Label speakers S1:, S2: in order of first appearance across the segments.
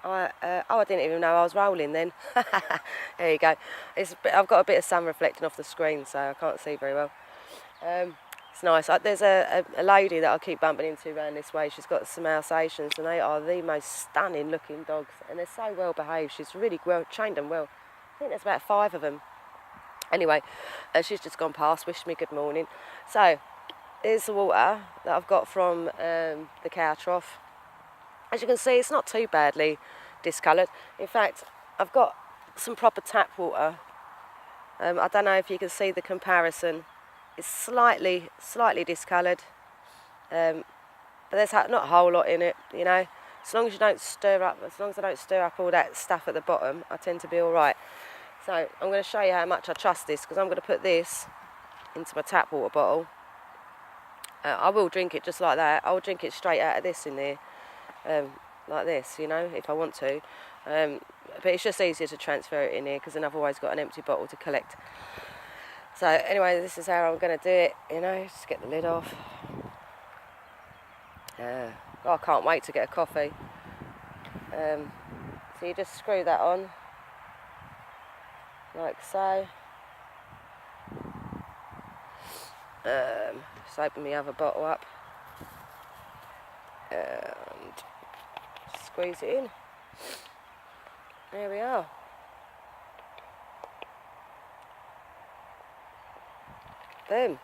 S1: I didn't even know I was rolling then. There you go. I've got a bit of sun reflecting off the screen, so I can't see very well. It's nice. There's a lady that I keep bumping into around this way. She's got some Alsatians, and they are the most stunning looking dogs, and they're so well behaved. She's really well trained them well. I think there's about 5 of them. Anyway, she's just gone past, wished me good morning. So, here's the water that I've got from the cow trough. As you can see, it's not too badly discoloured. In fact, I've got some proper tap water. I don't know if you can see the comparison. It's slightly discoloured, but there's not a whole lot in it, you know. As long as I don't stir up all that stuff at the bottom, I tend to be all right. So I'm going to show you how much I trust this, because I'm going to put this into my tap water bottle. I will drink it just like that. I'll drink it straight out of this in there, like this, you know, if I want to. But it's just easier to transfer it in here, because then I've always got an empty bottle to collect. So anyway, this is how I'm going to do it, you know, just get the lid off. I can't wait to get a coffee. So you just screw that on, like so. Just open the other bottle up and squeeze it in. There we are. Boom.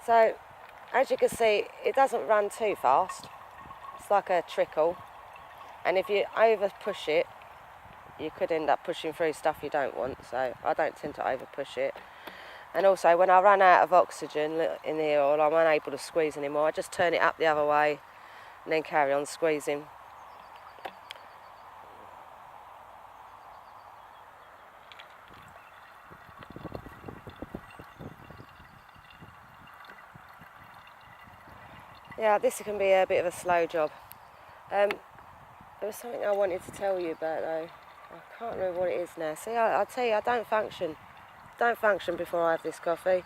S1: So, as you can see, it doesn't run too fast. It's like a trickle. And if you over push it, you could end up pushing through stuff you don't want. So I don't tend to over push it. And also, when I run out of oxygen in here, or I'm unable to squeeze anymore, I just turn it up the other way and then carry on squeezing. Yeah, this can be a bit of a slow job. There was something I wanted to tell you about though. I can't remember what it is now. See, I'll tell you, I don't function before I have this coffee.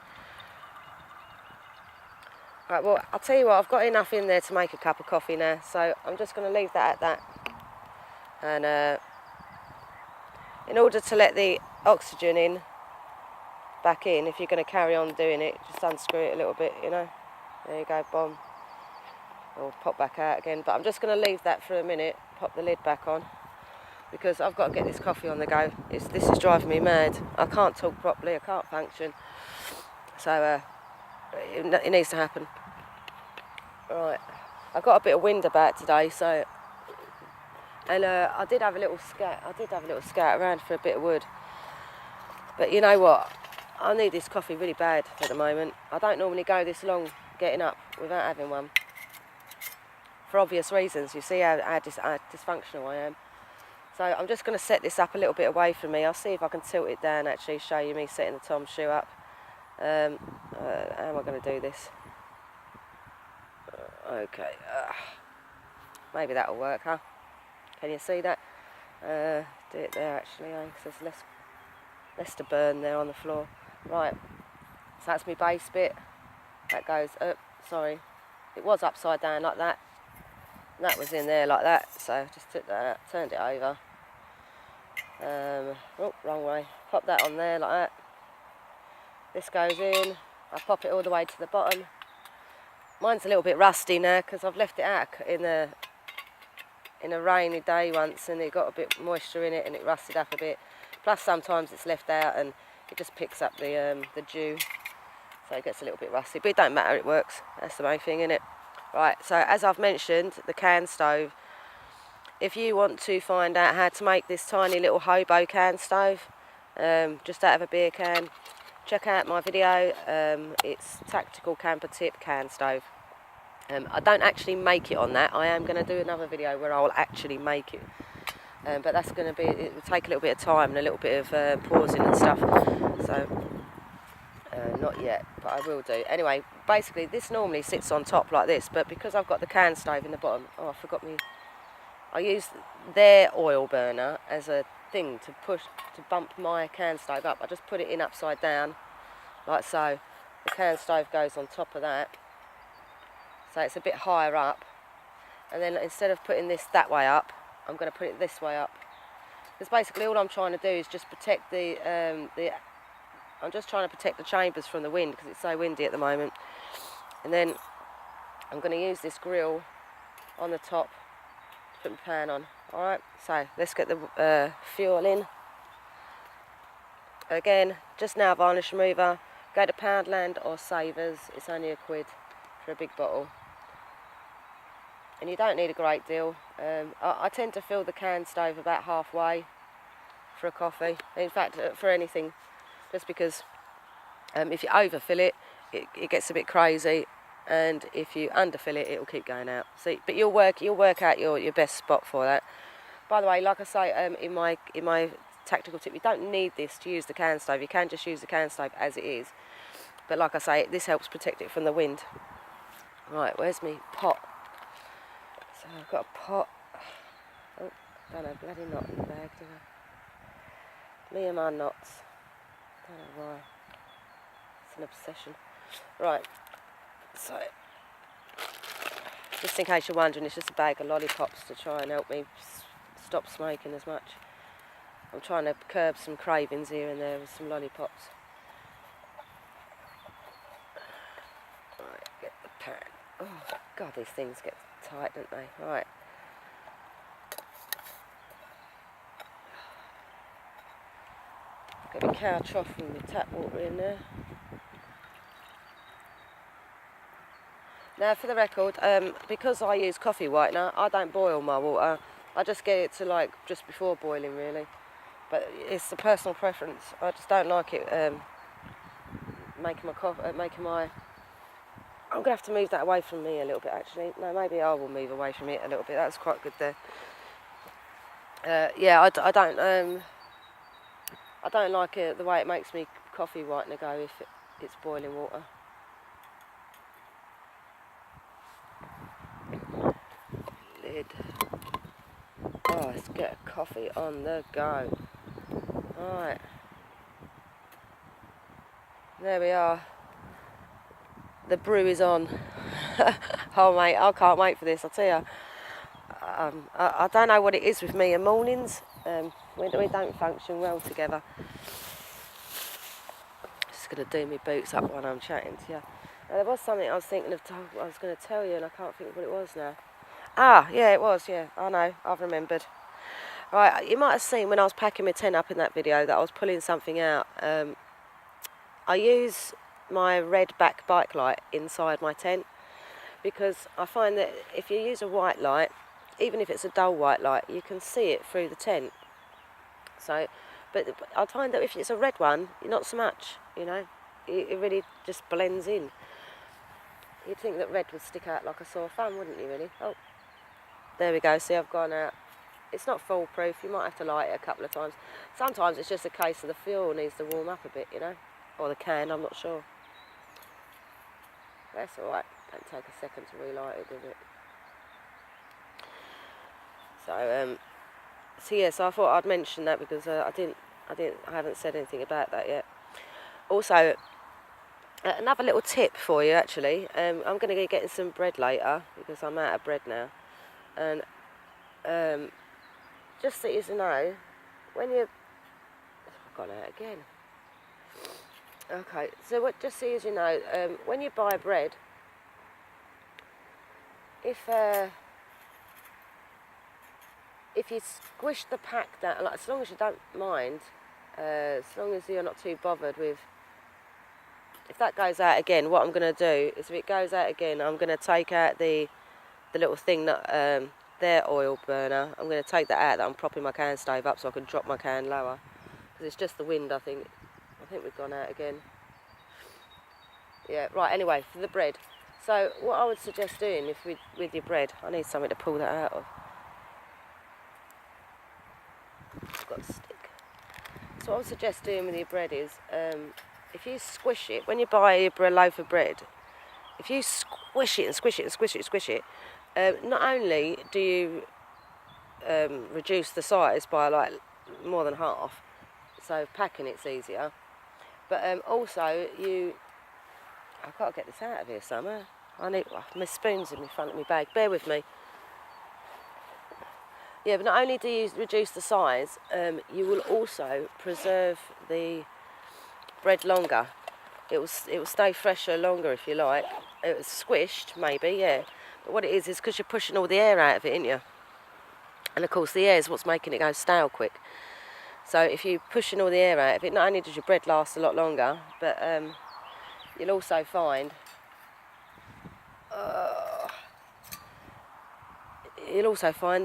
S1: Right, well, I'll tell you what, I've got enough in there to make a cup of coffee now, so I'm just going to leave that at that. And in order to let the oxygen back in, if you're going to carry on doing it, just unscrew it a little bit, you know. There you go, bomb. I'll pop back out again, but I'm just going to leave that for a minute, pop the lid back on, because I've got to get this coffee on the go. This is driving me mad. I can't talk properly, I can't function, so it needs to happen. Right, I've got a bit of wind about today, so, and I did have a little scout around for a bit of wood, but you know what, I need this coffee really bad at the moment. I don't normally go this long getting up without having one, for obvious reasons. You see how dysfunctional I am. So I'm just going to set this up a little bit away from me. I'll see if I can tilt it down, actually show you me setting the Tom shoe up. How am I going to do this? Okay, maybe that'll work, huh? Can you see that? Do it there actually, because there's less to burn there on the floor. Right, so that's my base bit. That goes up, sorry, it was upside down like that. And that was in there like that, so I just took that out, turned it over. Oh, wrong way. Pop that on there like that. This goes in. I pop it all the way to the bottom. Mine's a little bit rusty now because I've left it out in a rainy day once, and it got a bit moisture in it and it rusted up a bit. Plus sometimes it's left out and it just picks up the dew, so it gets a little bit rusty. But it don't matter, it works. That's the main thing, isn't it? Right, so as I've mentioned, the can stove. If you want to find out how to make this tiny little hobo can stove, just out of a beer can, check out my video. It's Tactical Camper Tip Can Stove. I don't actually make it on that. I am going to do another video where I'll actually make it. But that's going to be, it will take a little bit of time and a little bit of pausing and stuff. So, not yet, but I will do. Anyway, basically this normally sits on top like this, but because I've got the can stove in the bottom, oh, I forgot me. I use their oil burner as a thing to bump my can stove up. I just put it in upside down, like so. The can stove goes on top of that, so it's a bit higher up. And then instead of putting this that way up, I'm going to put it this way up. Because basically all I'm trying to do is just protect I'm just trying to protect the chambers from the wind because it's so windy at the moment. And then I'm going to use this grill on the top to put my pan on. Alright, so let's get the fuel in. Again, just now varnish remover. Go to Poundland or Savers. It's only £1 for a big bottle. And you don't need a great deal. I tend to fill the can stove about halfway for a coffee. In fact, for anything, just because if you overfill it, it gets a bit crazy, and if you underfill it, it will keep going out. So, but you'll work out your best spot for that. By the way, like I say in my tactical tip, you don't need this to use the can stove. You can just use the can stove as it is. But like I say, this helps protect it from the wind. Right, where's my pot? So I've got a pot. Oh, don't know, bloody knot in the bag, do I? Me and my knots. Don't know why. It's an obsession. Right, so just in case you're wondering, it's just a bag of lollipops to try and help me stop smoking as much. I'm trying to curb some cravings here and there with some lollipops. Right, get the pan. Oh God, these things get tight, don't they? Right. Get my cow trough and my tap water in there. Now, for the record, because I use coffee whitener, I don't boil my water. I just get it to like just before boiling, really. But it's a personal preference. I just don't like it making my. I'm gonna have to move that away from me a little bit, actually. No, maybe I will move away from it a little bit. That's quite good there. Yeah, I don't like the way it makes me coffee whitener go if it's boiling water. Lid. Oh, let's get a coffee on the go. Alright. There we are. The brew is on. Oh mate, I can't wait for this, I'll tell you. I don't know what it is with me in mornings. We don't function well together. Just going to do my boots up while I'm chatting to you. There was something I was thinking of I was going to tell you, and I can't think of what it was now. Ah, yeah, it was, yeah. I know, I've remembered. Right, you might have seen when I was packing my tent up in that video that I was pulling something out. I use my red back bike light inside my tent because I find that if you use a white light, even if it's a dull white light, you can see it through the tent. So, but I find that if it's a red one, not so much, you know. It really just blends in. You'd think that red would stick out like a sore thumb, wouldn't you, really? Oh, there we go. See, I've gone out. It's not foolproof. You might have to light it a couple of times. Sometimes it's just a case of the fuel needs to warm up a bit, you know. Or the can, I'm not sure. That's alright. Don't take a second to relight it, does it? So yeah, so I thought I'd mention that because I haven't said anything about that yet. Also, another little tip for you, actually. I'm going to be getting some bread later because I'm out of bread now. And just so you know, when you... I've gone out again. Okay, so just so you know, when you buy bread, if you squish the pack down, like, as long as you don't mind, as long as you're not too bothered with, if that goes out again, what I'm going to do is if it goes out again, I'm going to take out the little thing that, their oil burner, I'm going to take that out that I'm propping my can stove up so I can drop my can lower, because it's just the wind, I think we've gone out again. Yeah, right, anyway, for the bread. So what I would suggest doing with your bread, I need something to pull that out of. It's got a stick. So what I would suggest doing with your bread is, if you squish it, when you buy a loaf of bread, if you squish it and squish it and squish it and squish it, not only do you reduce the size by like more than half, so packing it's easier, but also I've got to get this out of here somewhere. My spoon's in the front of my bag, bear with me. Yeah, but not only do you reduce the size, you will also preserve the bread longer. It will stay fresher longer if you like. It was squished, maybe, yeah. But what it is because you're pushing all the air out of it, aren't you? And of course the air is what's making it go stale quick. So if you're pushing all the air out of it, not only does your bread last a lot longer, but you'll also find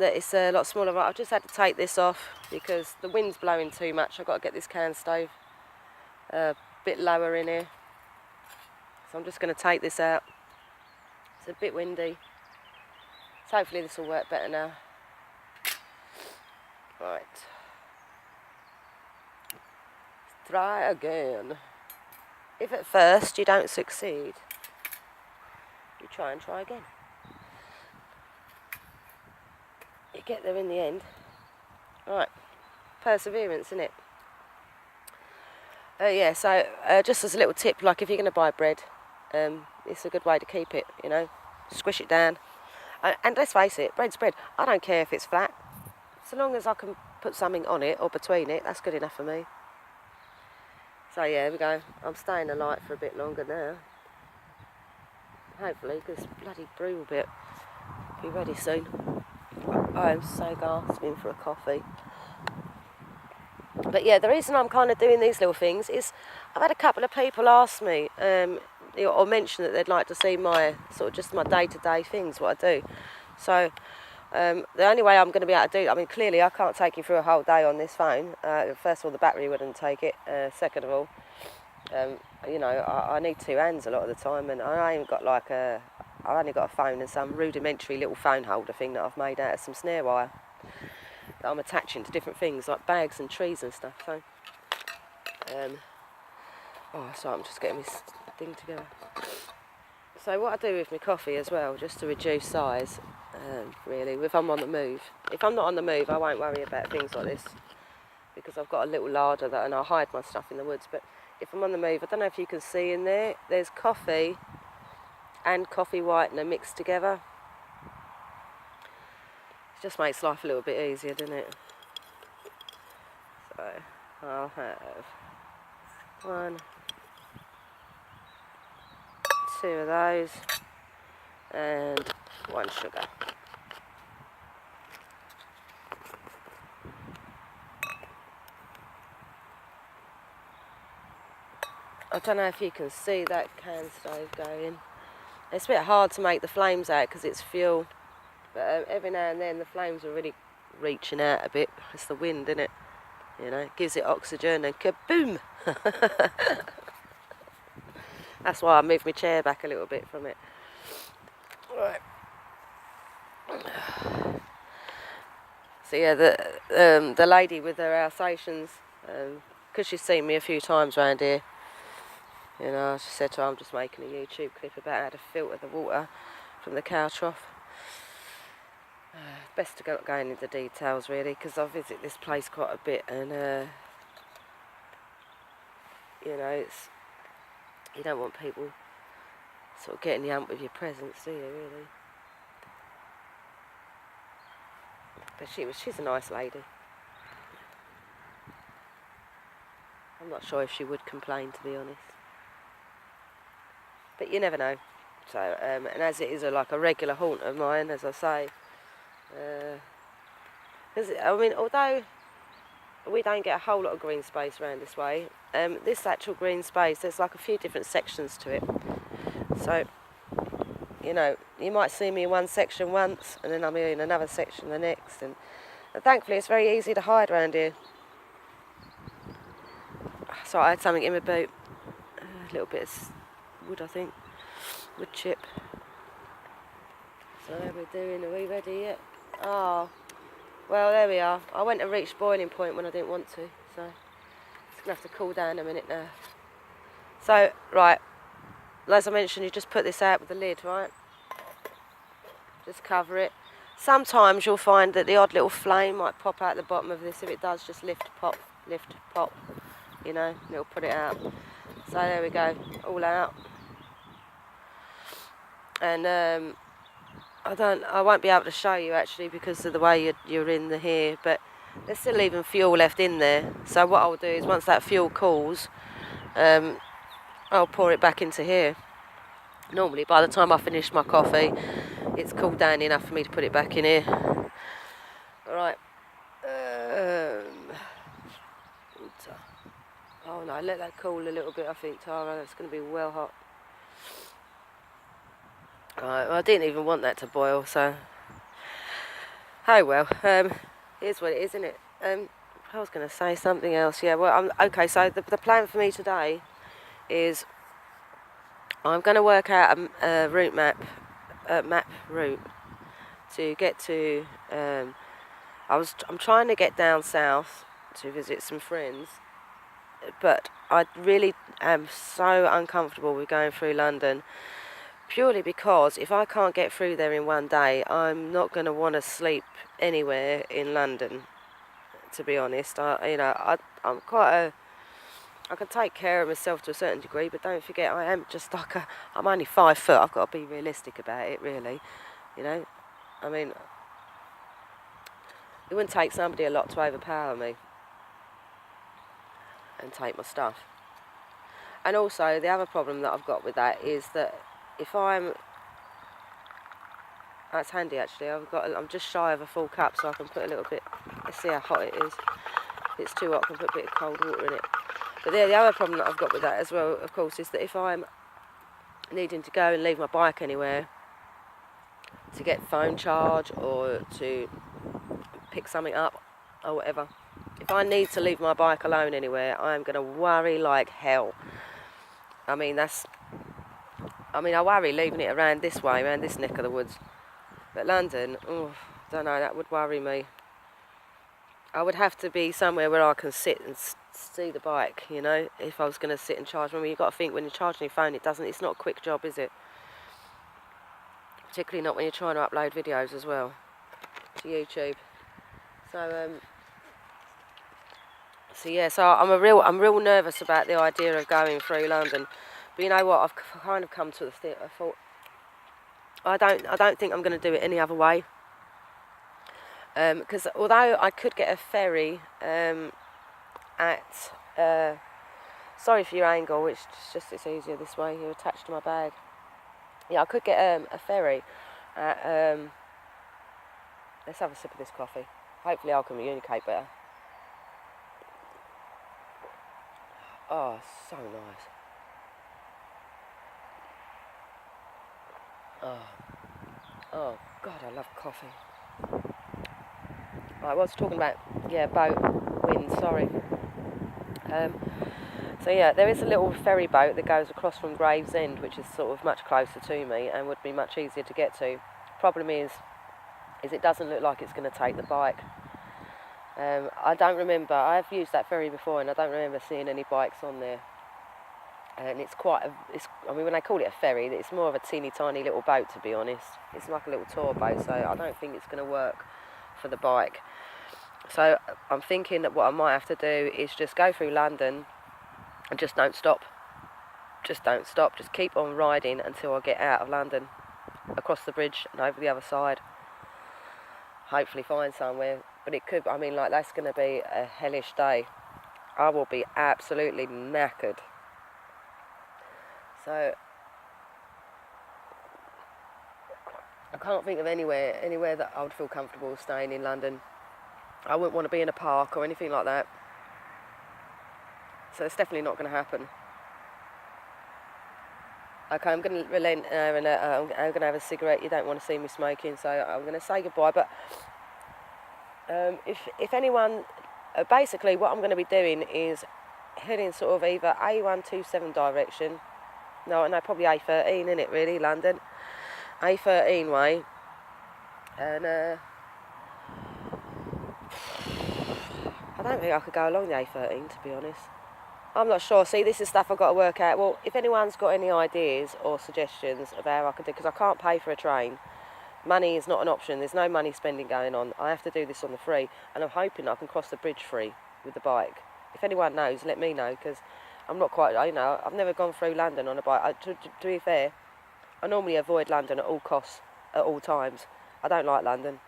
S1: that it's a lot smaller. I've just had to take this off because the wind's blowing too much. I've got to get this can stove a bit lower in here. So I'm just going to take this out. It's a bit windy. So hopefully this will work better now. Right. Let's try again. If at first you don't succeed, you try and try again. You get there in the end. Right, perseverance, isn't it? Yeah, so just as a little tip, like if you're going to buy bread, it's a good way to keep it, you know, squish it down. And let's face it, bread's bread. I don't care if it's flat. So long as I can put something on it or between it, that's good enough for me. So yeah, here we go. I'm staying alight for a bit longer now. Hopefully, because bloody brew will be ready soon. I am so gasping for a coffee. But yeah, the reason I'm kind of doing these little things is I've had a couple of people ask me or mention that they'd like to see my sort of just my day-to-day things, what I do. So the only way I'm going to be able to do, I mean, clearly I can't take you through a whole day on this phone. First of all, the battery wouldn't take it. Second of all, you know, I need two hands a lot of the time, and I ain't got like I've only got a phone and some rudimentary little phone holder thing that I've made out of some snare wire that I'm attaching to different things like bags and trees and stuff. So, so I'm just getting this thing together. So what I do with my coffee as well, just to reduce size, really, if I'm on the move. If I'm not on the move, I won't worry about things like this because I've got a little larder and I hide my stuff in the woods. But if I'm on the move, I don't know if you can see in there, there's coffee and coffee whitener mixed together. It just makes life a little bit easier, doesn't it? So I'll have 1, 2 of those and 1 sugar. I don't know if you can see that can stove going. It's a bit hard to make the flames out because it's fuel, but every now and then the flames are really reaching out a bit. It's the wind, isn't it? You know, it gives it oxygen and kaboom! That's why I moved my chair back a little bit from it. Right. So yeah, the lady with her Alsatians, because she's seen me a few times around here, you know, she said to her, I'm just making a YouTube clip about how to filter the water from the cow trough. Best to go going into details really, because I visit this place quite a bit, and you know, you don't want people sort of getting the hump with your presence, do you really? But she's a nice lady. I'm not sure if she would complain, to be honest. But you never know. So, and as it is like a regular haunt of mine, as I say, I mean, although we don't get a whole lot of green space around this way, this actual green space, there's like a few different sections to it. So, you know, you might see me in one section once, and then I'm in another section the next, and thankfully it's very easy to hide around here. So I had something in my boot, a little bit of wood, I think, wood chip. So how are we doing? Are we ready yet? Oh, well, there we are. I went and reached boiling point when I didn't want to, so it's going to have to cool down a minute now. So, right, as I mentioned, you just put this out with the lid, right? Just cover it. Sometimes you'll find that the odd little flame might pop out the bottom of this. If it does, just lift, pop, you know, and it'll put it out. So there we go, all out. And I won't be able to show you actually because of the way you're in the here, but there's still even fuel left in there. So what I'll do is once that fuel cools, I'll pour it back into here. Normally by the time I finish my coffee, it's cooled down enough for me to put it back in here. Alright. Oh no, let that cool a little bit I think, Tara. That's going to be well hot. Right, well, I didn't even want that to boil, so... Oh well, here's what it is, isn't it? I was going to say something else, yeah. Well, okay, so the plan for me today is I'm going to work out a route map route to get to... I'm trying to get down south to visit some friends, but I really am so uncomfortable with going through London, purely because if I can't get through there in one day, I'm not going to want to sleep anywhere in London, to be honest. I'm quite I can take care of myself to a certain degree, but don't forget I am just like I'm only 5 foot. I've got to be realistic about it, really. You know, I mean, it wouldn't take somebody a lot to overpower me and take my stuff. And also, the other problem that I've got with that is that if that's handy actually. I'm just shy of a full cup, so I can put a little bit. Let's see how hot it is. If it's too hot, I can put a bit of cold water in it. But the other problem that I've got with that as well, of course, is that if I'm needing to go and leave my bike anywhere to get phone charge or to pick something up or whatever, if I need to leave my bike alone anywhere, I'm going to worry like hell. I worry leaving it around this way, around this neck of the woods. But London, don't know, that would worry me. I would have to be somewhere where I can sit and see the bike, you know, if I was going to sit and charge. I mean, you've got to think, when you're charging your phone, it's not a quick job, is it? Particularly not when you're trying to upload videos as well to YouTube. So I'm real nervous about the idea of going through London. But you know what? I've kind of come to the thought. I don't think I'm going to do it any other way. Because although I could get a ferry sorry for your angle, it's easier this way. You're attached to my bag. Yeah, I could get a ferry at. Let's have a sip of this coffee. Hopefully, I'll communicate better. Oh, so nice. Oh, God, I love coffee. I was talking about, boat, wind, sorry. There is a little ferry boat that goes across from Gravesend, which is sort of much closer to me and would be much easier to get to. Problem is it doesn't look like it's going to take the bike. I don't remember, I've used that ferry before and I don't remember seeing any bikes on there. And when they call it a ferry, it's more of a teeny tiny little boat, to be honest. It's like a little tour boat, so I don't think it's going to work for the bike. So I'm thinking that what I might have to do is just go through London and just don't stop. Just don't stop, just keep on riding until I get out of London, across the bridge and over the other side. Hopefully find somewhere, but that's going to be a hellish day. I will be absolutely knackered. So I can't think of anywhere that I would feel comfortable staying in London. I wouldn't want to be in a park or anything like that. So it's definitely not going to happen. Okay, I'm going to relent and I'm going to have a cigarette. You don't want to see me smoking, so I'm going to say goodbye. But if anyone, basically what I'm going to be doing is heading sort of either A127 direction. No, probably A13, isn't it, really, London? A13 way. And I don't think I could go along the A13, to be honest. I'm not sure. See, this is stuff I've got to work out. Well, if anyone's got any ideas or suggestions of how I could do, because I can't pay for a train. Money is not an option. There's no money spending going on. I have to do this on the free, and I'm hoping I can cross the bridge free with the bike. If anyone knows, let me know, because I'm not quite, I've never gone through London on a bike. To be fair, I normally avoid London at all costs. at all times. I don't like London.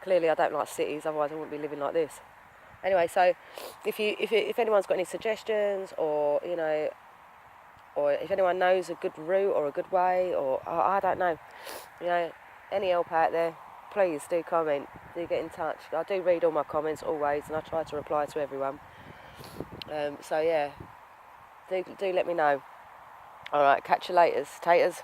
S1: Clearly I don't like cities, otherwise I wouldn't be living like this. Anyway, so if anyone's got any suggestions, or or if anyone knows a good route or a good way, or I don't know, any help out there, please do comment, do get in touch. I do read all my comments always, and I try to reply to everyone. So yeah, do let me know. All right, catch you later, taters.